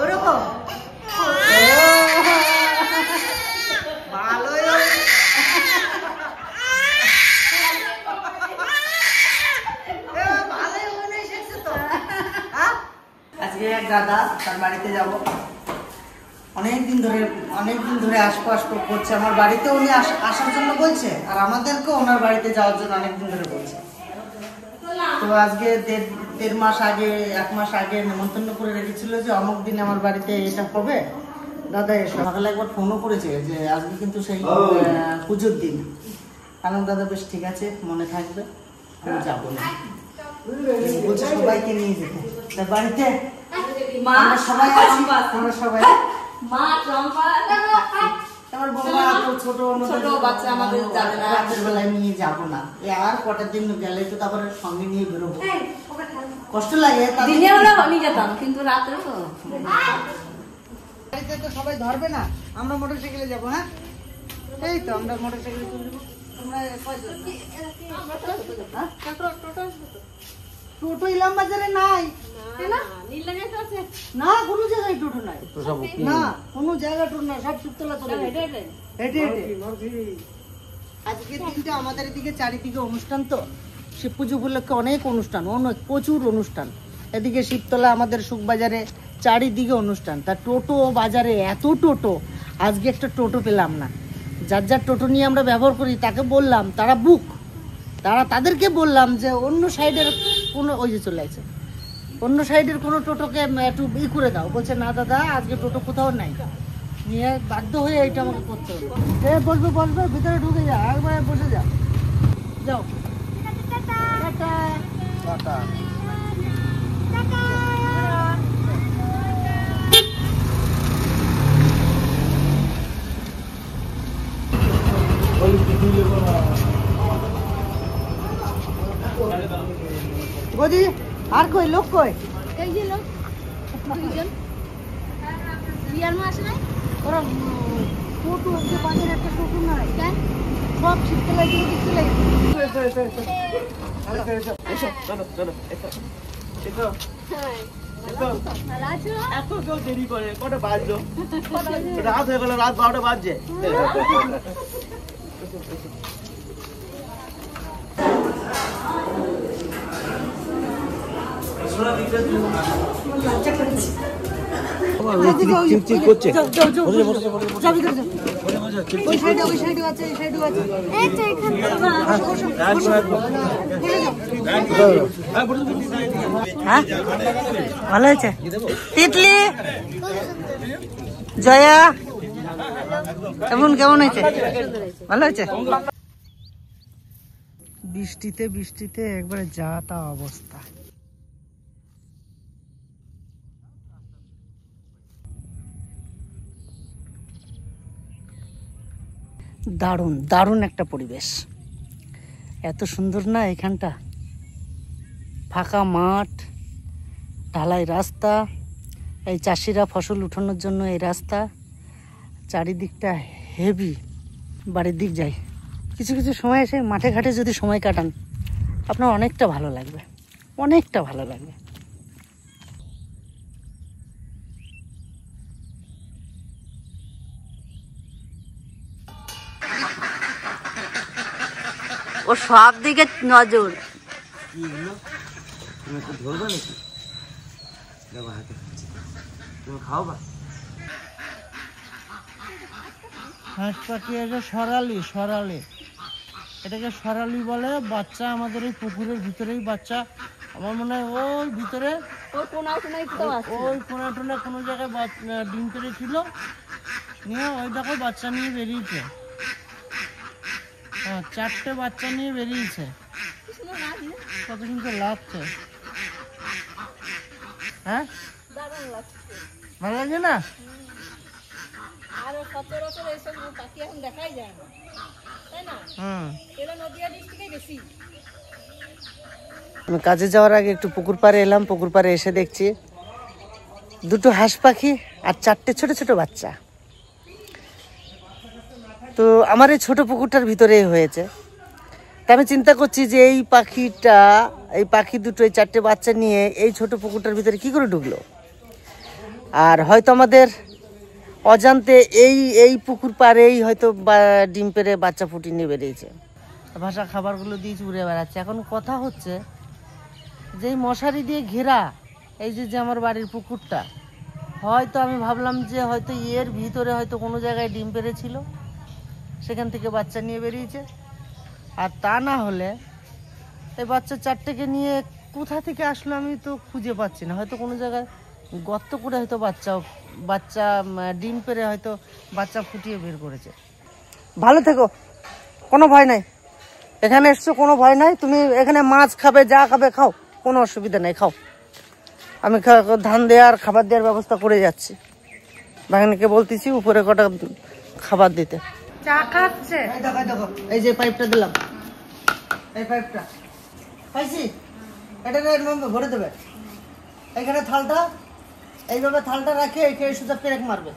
ওরকম ভালোই আজকে এক দাদা তার বাড়িতে যাব অনেকদিন ধরে আসবো করছে আমার বাড়িতে উনি আসার জন্য বলছে আর আমাদেরকেও ওনার বাড়িতে যাওয়ার জন্য অনেকদিন ধরে বলছে তো আজকে দেড় মাস আগে 1 মাস আগে নেমন্তন্ন করে রেখেছিল যে অমুক দিন আমার বাড়িতে এটা হবে দাদা এসে সকালে একবার ফোনও করেছে যে আজকে কিন্তু সেই পুজোর দিন আনন্দ দাদা বেশ ঠিক আছে মনে থাকবে আমি যাবো না বলছে সবাইকে নিয়ে যেতে তার বাড়িতে সবাই আমরা সবাই আমার বৌমা ছোট বাচ্চা আমাদের যাবে না রাতের বেলায় নিয়ে যাবো না আর কটার দিন গেলে তো তারপরে সঙ্গে নিয়ে বেরোবো কষ্ট লাগে দিনের বেলা নিয়ে যেতাম কিন্তু রাতে তো বাড়িতে তো সবাই ধরবে না আমরা মোটরসাইকেলে যাবো হ্যাঁ এই তো আমরা মোটরসাইকেলে চলে যাবো তোমরা টোটো ইলাম বাজারে নাই না কোনো জায়গায় টোটো নাই না কোনো জায়গা টোটো না সব শিবতলা চলে হেঁটে আজকের দিনটা আমাদের এদিকে চারিদিকে অনুষ্ঠান তো শিব পুজো উপলক্ষে অনেক অনুষ্ঠান প্রচুর অনুষ্ঠান এদিকে শিবতলা আমাদের সুখবাজারে চারিদিকে অনুষ্ঠান তা টোটো বাজারে এত টোটো আজকে একটা টোটো পেলাম না যার টোটো নিয়ে আমরা ব্যবহার করি তাকে বললাম তারা তাদেরকে বললাম যে অন্য সাইডের কোনো ওই যে চলে আসছে অন্য সাইডের কোনো টোটোকে একটু করে দাও বলছে না দাদা আজকে টোটো কোথাও নাই নিয়ে বাধ্য হয়ে এইটা আমাকে করতে হবে বসবে ভিতরে ঢুকে যা একবার বসে যাও বৌদি আর কই লোক কই এই যে লোক দুইজন রিয়ার মা আসে নাই ওরা টোটো যে বাজারে একটা টোটো নাই কেন সব শিখতে এত দেরি করে কটা বাজলো রাত হয়ে গেল রাত 12টা বাজছে ভালো হয়েছে তিতলি জয়া কেমন হয়েছে ভালো হয়েছে বৃষ্টিতে একবারে যা তা অবস্থা দারুণ একটা পরিবেশ এত সুন্দর না এখানটা ফাঁকা মাঠ ঢালাই রাস্তা এই চাষিরা ফসল উঠানোর জন্য এই রাস্তা চারিদিকটা হেভি বাড়ির দিক যায় কিছু সময় এসে মাঠে ঘাটে যদি সময় কাটান আপনার অনেকটা ভালো লাগবে ও সব দিকে নজর ধরবে নাকি তুমি খাওয়া হাঁস পাখি আছে সরালি এটাকে সরালি বলে বাচ্চা আমাদের এই পুকুরের ভিতরেই বাচ্চা আমার মনে হয় ওই ভিতরে ওই কোনা কোনো জায়গায় ডিম পেড়েছিল নিয়ে ওই দেখো বাচ্চা নিয়ে বেরিয়েছে 4টে বাচ্চা নিয়ে বেরিয়েছে কত সুন্দর লাগছে হ্যাঁ ভালো লাগছে না আমি কাজে যাওয়ার আগে একটু পুকুর পাড়ে এলাম পুকুর পাড়ে এসে দেখছি 2টো হাঁস পাখি আর 4টে ছোট ছোট বাচ্চা তো আমার এই ছোট পুকুরটার ভিতরেই হয়েছে তা আমি চিন্তা করছি যে এই পাখি দুটো এই 4টে বাচ্চা নিয়ে এই ছোট পুকুরটার ভিতরে কি করে ঢুকলো। আর হয়তো আমাদের অজান্তে এই পুকুর পাড়েই হয়তো ডিম পেড়ে বাচ্চা ফুটিয়ে নিয়ে বেরিয়েছে। ভাষা খাবারগুলো দিয়েছি, উড়ে বেড়াচ্ছে। এখন কথা হচ্ছে যে এই মশারি দিয়ে ঘেরা এই যে আমার বাড়ির পুকুরটা, হয়তো আমি ভাবলাম যে হয়তো এর ভিতরে হয়তো কোনো জায়গায় ডিম পেড়েছিল, সেখান থেকে বাচ্চা নিয়ে বেরিয়েছে। আর তা না হলে এই বাচ্চা 4টেকে নিয়ে কোথা থেকে আসলো আমি তো খুঁজে পাচ্ছি না। হয়তো কোনো জায়গায় গর্ত করে হয়তো বাচ্চা ডিম পেড়ে হয়তো বাচ্চা ফুটিয়ে বের করেছে। ভালো থেকো, কোনো ভয় নাই। এখানে এসছো, কোনো ভয় নাই। তুমি এখানে মাছ খাবে, যা খাবে খাও, কোনো অসুবিধা নেই, খাও। আমি ধান দেওয়ার খাবার দেওয়ার ব্যবস্থা করে যাচ্ছি। বাগানকে বলতেছি উপরে কটা খাবার দিতে। চা খাচ্ছে, দেখো এই যে পাইপটা দিলাম, এই পাইপটা পাইছি, এটা ভরে দেবে। এখানে থালটা এইভাবে থালটা রাখে এখানে সোজা পেরেক মারবে,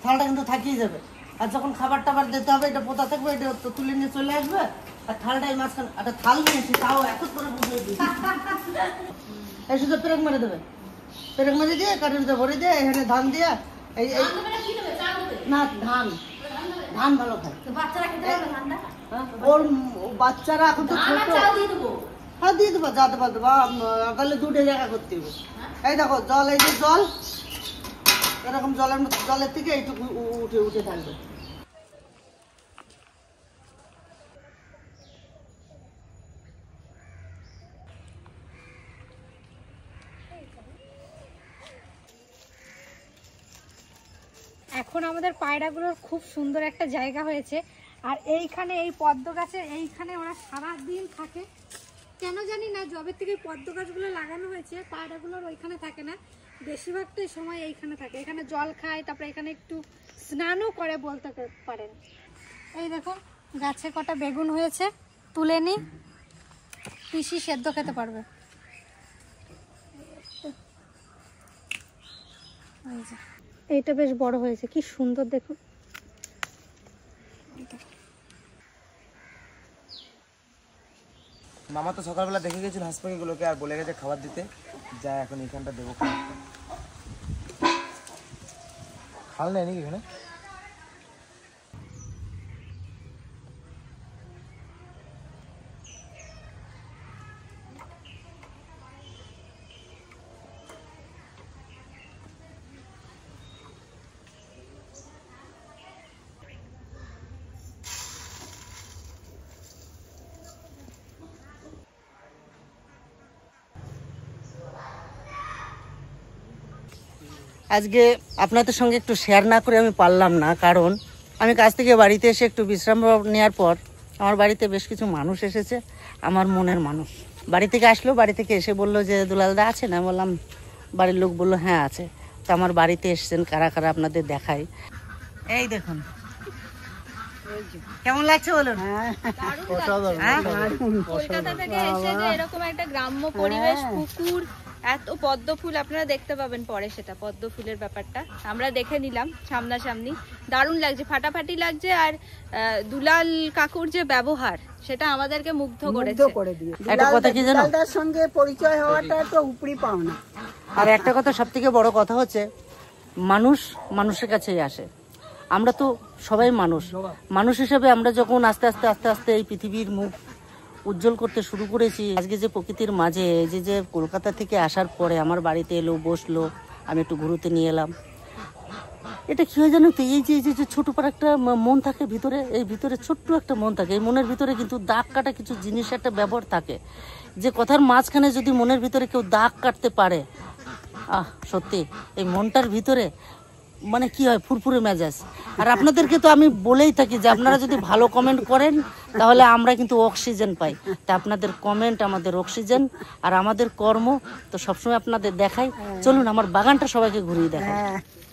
থালটা কিন্তু থাকিয়ে যাবে। আর যখন খাবার টাবার দিতে হবে এটা পোতা থাকবে, এটা তুলে নিয়ে চলে আসবে। আর থালটা এই মাঝখানে একটা থাল নিয়েছি, তাও এত করে বুঝিয়ে দিই। এই সোজা পেরেক মারে দেবে, পেরেক মারে দিয়ে কাঠের ভিতরে ভরে দিয়ে এখানে ধান দিয়ে এই না ধান ভালো খায় ওর বাচ্চারা। এখন তো ছোট, হ্যাঁ দিয়ে দেবো, যা দেবো দেবো, তাহলে 2টে জায়গা করতে হবে। এই দেখো জল, এই যে জল এরকম জলের থেকে এইটুকু উঠে থাকবে। এখন আমাদের পায়রাগুলোর খুব সুন্দর একটা জায়গা হয়েছে। আর এইখানে এই পদ্ম গাছের এইখানে ওরা সারাদিন থাকে, কেন জানি না। জবের থেকে পদ্ম গাছগুলো লাগানো হয়েছে, পায়রাগুলোর ওইখানে থাকে না, বেশিরভাগটাই সময় এইখানে থাকে। এখানে জল খায়, তারপরে এখানে একটু স্নানও করে বলতে পারেন। এই দেখুন গাছে কটা বেগুন হয়েছে, তুলে নি, পিসি সেদ্ধ খেতে পারবে। এইটা বেশ বড় হয়েছে, কি সুন্দর দেখুন। মামা তো সকালবেলা দেখে গেছিল হাঁস পাখিগুলোকে, আর বলে গেছে খাবার দিতে, যা এখন এখানটা দেবো। খাল নেই নাকি এখানে? আজকে আপনাদের সঙ্গে একটু শেয়ার না করে আমি পারলাম না, কারণ আমি কাজ থেকে বাড়িতে এসে একটু বিশ্রাম নেওয়ার পর আমার বাড়িতে বেশ কিছু মানুষ এসেছে, আমার মনের মানুষ। বাড়ি থেকে আসলো, বাড়ি থেকে এসে বললো যে দুলালদা আছে না? বললাম বাড়ির লোক বললো হ্যাঁ আছে। তো আমার বাড়িতে এসেছেন কারা কারা আপনাদের দেখাই। এই দেখুন কেমন লাগছে বলুন। কলকাতা থেকে এসে যে এরকম একটা গ্রাম্য পরিবেশ, পুকুর, এত পদ্ম ফুল আপনারা দেখতে পাবেন পরে, সেটা পদ্ম ফুলের ব্যাপারটা আমরা দেখে নিলাম সামনাসামনি। দারুণ লাগছে, ফাটাফাটি লাগছে। আর দুলাল কাকুর যে ব্যবহার সেটা আমাদেরকে মুগ্ধ করেছে। একটা কথা কি জানো, তার সঙ্গে পরিচয় হওয়াটা তো উপরি পাওনা। আর একটা কথা সব থেকে বড় কথা হচ্ছে মানুষ মানুষের কাছেই আসে। আমরা তো সবাই মানুষ হিসেবে আমরা যখন আস্তে আস্তে আস্তে আস্তে এই পৃথিবীর মুখ উজ্জ্বল করতে শুরু করেছি, আজকে যে প্রকৃতির মাঝে যে কলকাতা থেকে আসার পরে আমার বাড়িতে এলো, বসলো, আমি একটু ঘুরোতে নিয়ে এলাম। এটা কি হয় জানো তো, এই যে ছোট পার একটা মন থাকে ভিতরে, এই ভিতরে ছোট্ট একটা মন থাকে। এই মনের ভিতরে কিন্তু দাগ কাটা কিছু জিনিস একটা ব্যবহার থাকে, যে কথার মাঝখানে যদি মনের ভিতরে কেউ দাগ কাটতে পারে, সত্যি এই মনটার ভিতরে মানে কি হয়, ফুরফুরে মেজাজ। আর আপনাদেরকে তো আমি বলেই থাকি যে আপনারা যদি ভালো কমেন্ট করেন তাহলে আমরা কিন্তু অক্সিজেন পাই। তা আপনাদের কমেন্ট আমাদের অক্সিজেন, আর আমাদের কর্ম তো সবসময় আপনাদের দেখাই। চলুন আমার বাগানটা সবাইকে ঘুরিয়ে দেখাই।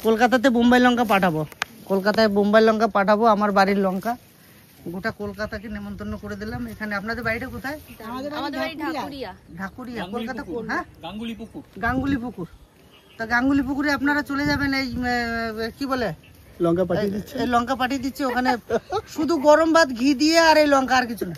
কলকাতাতে বোম্বাই লঙ্কা পাঠাবো, কলকাতায় বোম্বাই লঙ্কা পাঠাবো, আমার বাড়ির লঙ্কা। গোটা কলকাতাকে নেমন্তন্ন করে দিলাম। এখানে আপনাদের বাড়িটা কোথায়? আমাদের বাড়ি ঢাকুরিয়া। ঢাকুরিয়া, কলকাতা। হ্যাঁ, গাঙ্গুলি পুকুর। তা গাঙ্গুলি পুকুরে আপনারা চলে যাবেন, এই কি বলে লঙ্কা পাঠিয়ে দিচ্ছে। এই লঙ্কা পাঠিয়ে দিচ্ছে ওখানে, শুধু গরম ভাত ঘি দিয়ে আর এই লঙ্কা, আর কিছু না।